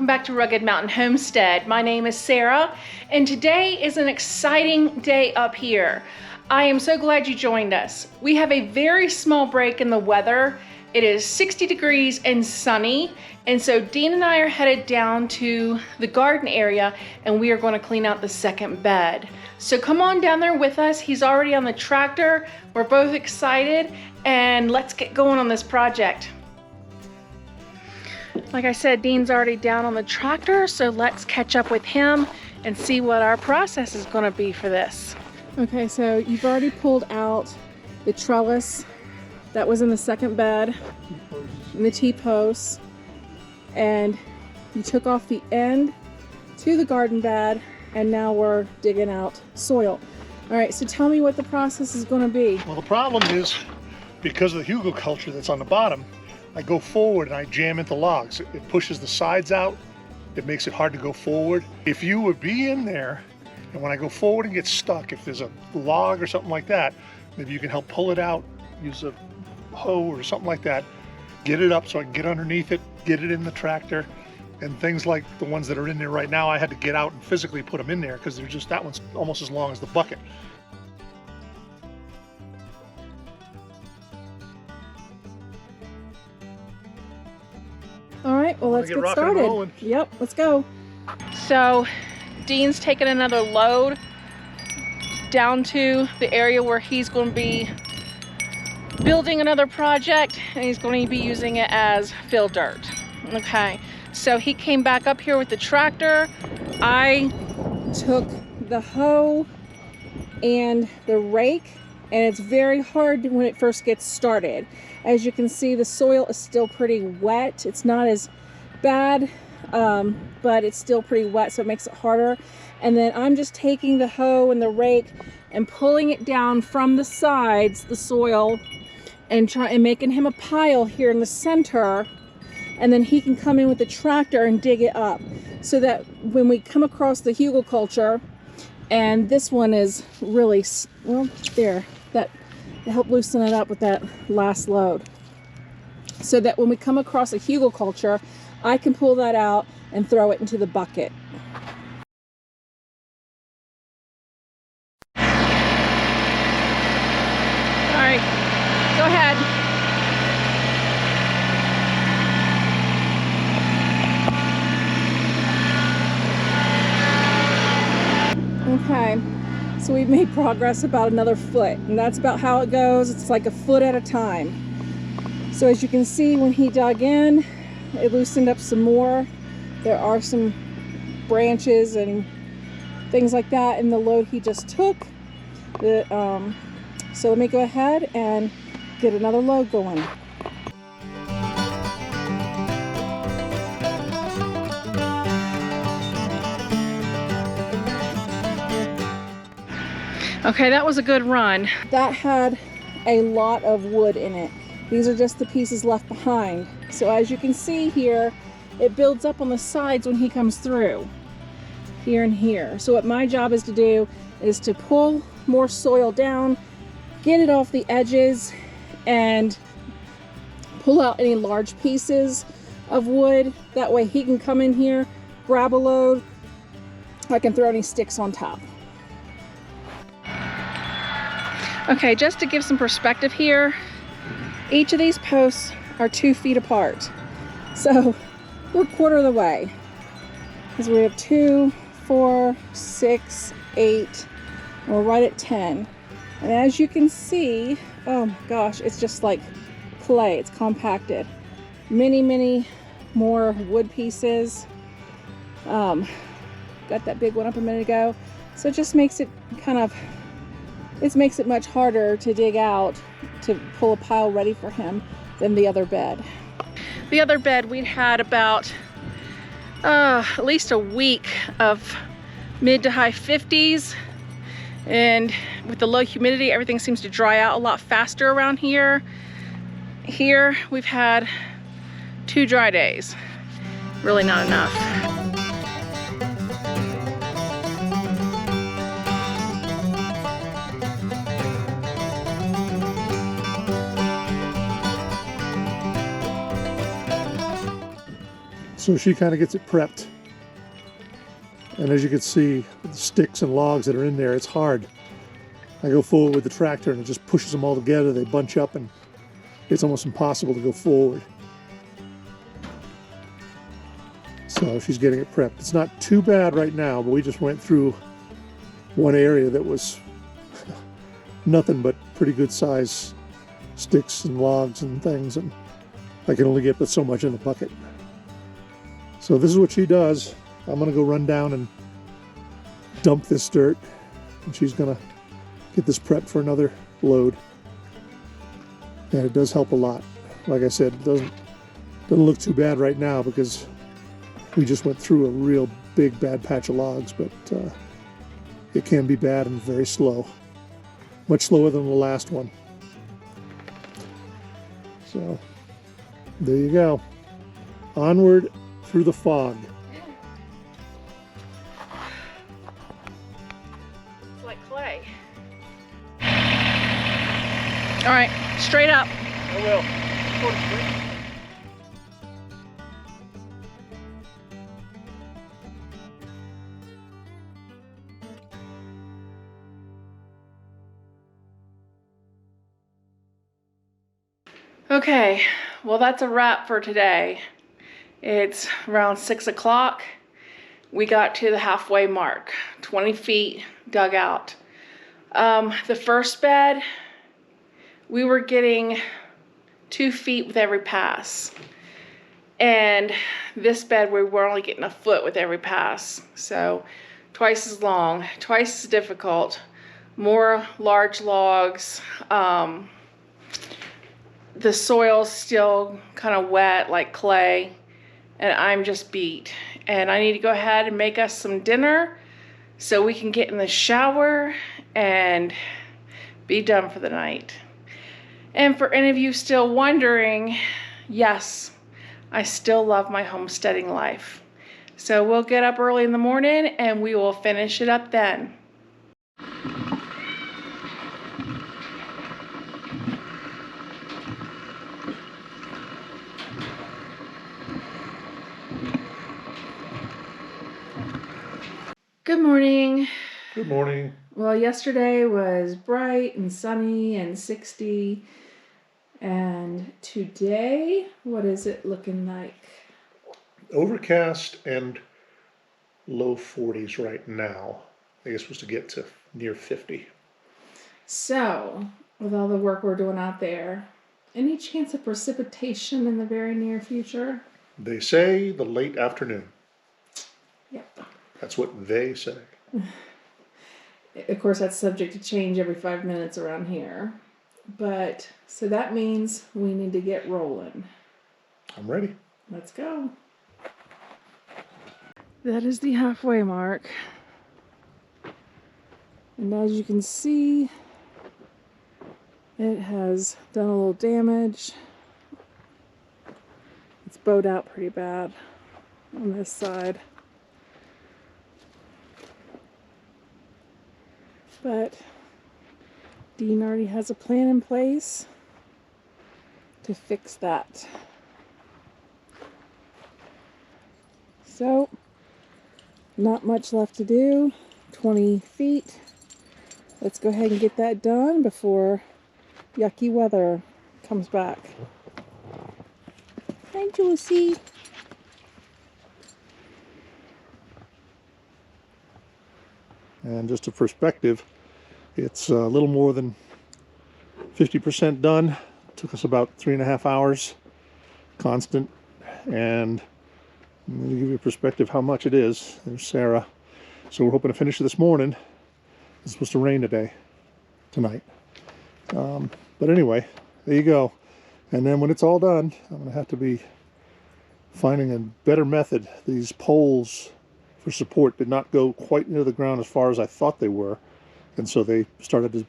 welcome back to Rugged Mountain Homestead. My name is Sarah, and today is an exciting day up here. I am so glad you joined us. We have a very small break in the weather. It is 60 degrees and sunny, and so Dean and I are headed down to the garden area, and we are going to clean out the second bed. So come on down there with us. He's already on the tractor. We're both excited, and let's get going on this project. Like I said, Dean's already down on the tractor, so let's catch up with him and see what our process is going to be for this. Okay, so you've already pulled out the trellis that was in the second bed and the T-posts, and you took off the end to the garden bed, and now we're digging out soil. All right, so tell me what the process is going to be. Well, the problem is, because of the hugelkultur that's on the bottom, I go forward and I jam into logs. It pushes the sides out. It makes it hard to go forward. If you would be in there, and when I go forward and get stuck, if there's a log or something like that, maybe you can help pull it out, use a hoe or something like that, get it up so I can get underneath it, get it in the tractor. And things like the ones that are in there right now, I had to get out and physically put them in there because they're just, that one's almost as long as the bucket. All right, well, let's get started. Yep, let's go. So Dean's taking another load down to the area where he's going to be building another project, and he's going to be using it as fill dirt. Okay, so he came back up here with the tractor. I took the hoe and the rake, and it's very hard when it first gets started. As you can see, the soil is still pretty wet. It's not as bad, but it's still pretty wet, so it makes it harder. And then I'm just taking the hoe and the rake and pulling it down from the sides, the soil, and making him a pile here in the center. And then he can come in with the tractor and dig it up, so that when we come across the hugelkultur, and this one is really, well, there, that help loosen it up with that last load, so that when we come across a hugelkultur, I can pull that out and throw it into the bucket. All right, go ahead. Okay, so we've made progress about another foot, and that's about how it goes. It's like a foot at a time. So as you can see, when he dug in, it loosened up some more. There are some branches and things like that in the load he just took. So let me go ahead and get another load going. Okay, that was a good run. That had a lot of wood in it. These are just the pieces left behind. So as you can see here, it builds up on the sides when he comes through, here and here. So what my job is to do is to pull more soil down, get it off the edges, and pull out any large pieces of wood. That way he can come in here, grab a load. I can throw any sticks on top. Okay, just to give some perspective here, each of these posts are 2 feet apart. So we're a quarter of the way, because we have 2, 4, 6, 8, and we're right at 10. And as you can see, oh my gosh, it's just like clay. It's compacted. Many more wood pieces. Got that big one up a minute ago. So it just makes it makes it much harder to dig out, to pull a pile ready for him, than the other bed. The other bed, we'd had about at least a week of mid to high 50s, and with the low humidity, everything seems to dry out a lot faster around here. Here we've had 2 dry days. Really not enough. So she kind of gets it prepped. And as you can see, the sticks and logs that are in there, it's hard. I go forward with the tractor and it just pushes them all together. They bunch up and it's almost impossible to go forward. So she's getting it prepped. It's not too bad right now, but we just went through one area that was nothing but pretty good size sticks and logs and things, and I can only get but so much in the bucket. So this is what she does. I'm gonna go run down and dump this dirt, and she's gonna get this prepped for another load. And it does help a lot. Like I said, it doesn't look too bad right now because we just went through a real big bad patch of logs, but it can be bad and very slow. Much slower than the last one. So there you go. Onward through the fog. It's like clay. All right, straight up. I will. Okay, well that's a wrap for today. It's around 6 o'clock. We got to the halfway mark, 20 feet dug out. The first bed, we were getting 2 feet with every pass. And this bed, we were only getting a foot with every pass. So twice as long, twice as difficult, more large logs. The soil's still kind of wet like clay, and I'm just beat. And I need to go ahead and make us some dinner so we can get in the shower and be done for the night. And for any of you still wondering, yes, I still love my homesteading life. So we'll get up early in the morning and we will finish it up then. Good morning. Good morning. Well, yesterday was bright and sunny and 60. And today, what is it looking like? Overcast and low 40s right now. I guess supposed to get to near 50. So, with all the work we're doing out there, any chance of precipitation in the very near future? They say the late afternoon. Yep. That's what they say. Of course, that's subject to change every 5 minutes around here. But, so that means we need to get rolling. I'm ready. Let's go. That is the halfway mark. And as you can see, it has done a little damage. It's bowed out pretty bad on this side. But Dean already has a plan in place to fix that. So, not much left to do. 20 feet. Let's go ahead and get that done before yucky weather comes back. Hi, Josie. And just a perspective, it's a little more than 50% done. Took us about 3.5 hours, constant. And I'm going to give you a perspective how much it is. There's Sarah. So we're hoping to finish it this morning. It's supposed to rain tonight. But anyway, there you go. And then when it's all done, I'm going to have to be finding a better method. These poles for support did not go quite near the ground as far as I thought they were. And so they started to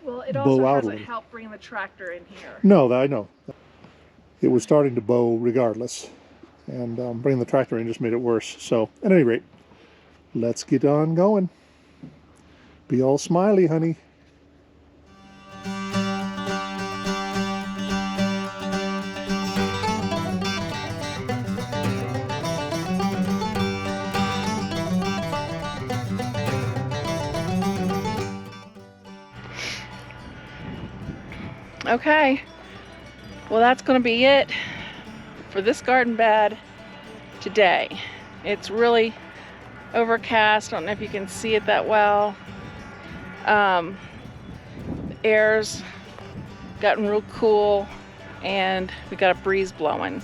Well, it bow also out doesn't a little. help bring the tractor in here. No, I know. It was starting to bow regardless. And bringing the tractor in just made it worse. So at any rate, let's get on going. Be all smiley, honey. Okay, well that's going to be it for this garden bed today. It's really overcast. I don't know if you can see it that well. The air's gotten real cool and we got a breeze blowing,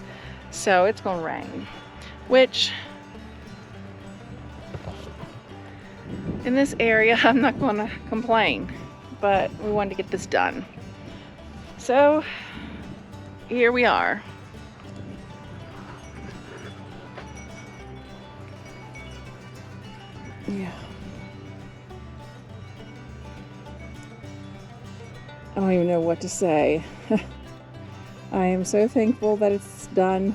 so it's going to rain, which in this area I'm not going to complain, but we wanted to get this done. So here we are. Yeah. I don't even know what to say. I am so thankful that it's done.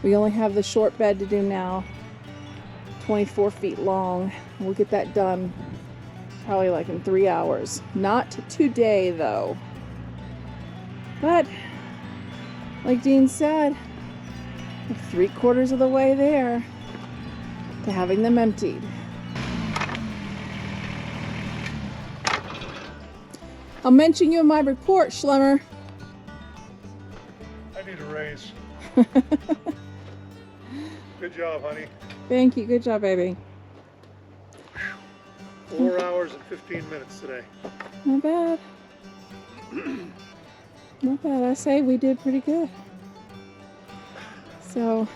We only have the short bed to do now, 24 feet long. We'll get that done probably like in 3 hours. Not today though. But like Dean said, we're 3/4 of the way there to having them emptied. I'll mention you in my report, Schlemmer. I need a raise. Good job, honey. Thank you. Good job, baby. 4 hours and 15 minutes today. Not bad. Not bad. I say we did pretty good. So,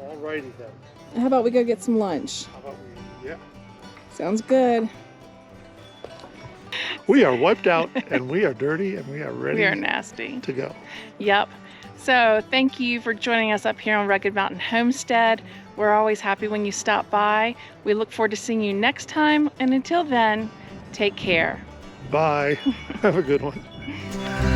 Alrighty then. how about we go get some lunch? How about we, yeah. Sounds good. We are wiped out and we are dirty and we are ready We are nasty. to go. Yep. So thank you for joining us up here on Rugged Mountain Homestead. We're always happy when you stop by. We look forward to seeing you next time. And until then, take care. Bye. Have a good one.